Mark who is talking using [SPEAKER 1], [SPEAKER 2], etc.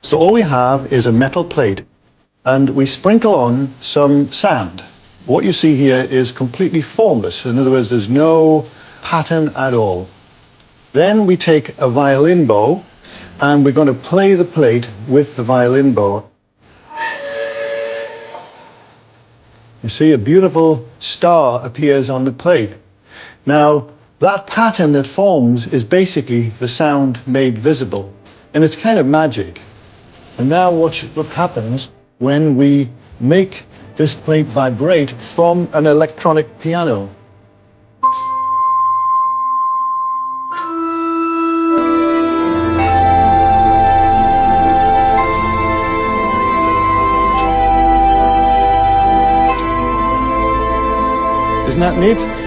[SPEAKER 1] So all we have is a metal plate, and we sprinkle on some sand. What you see here is completely formless. In other words, there's no pattern at all. Then we take a violin bow, and we're going to play the plate with the violin bow. You see a beautiful star appears on the plate. Now, that pattern that forms is basically the sound made visible, and it's kind of magic. And now what happens when we make this plate vibrate from an electronic piano? Isn't that neat?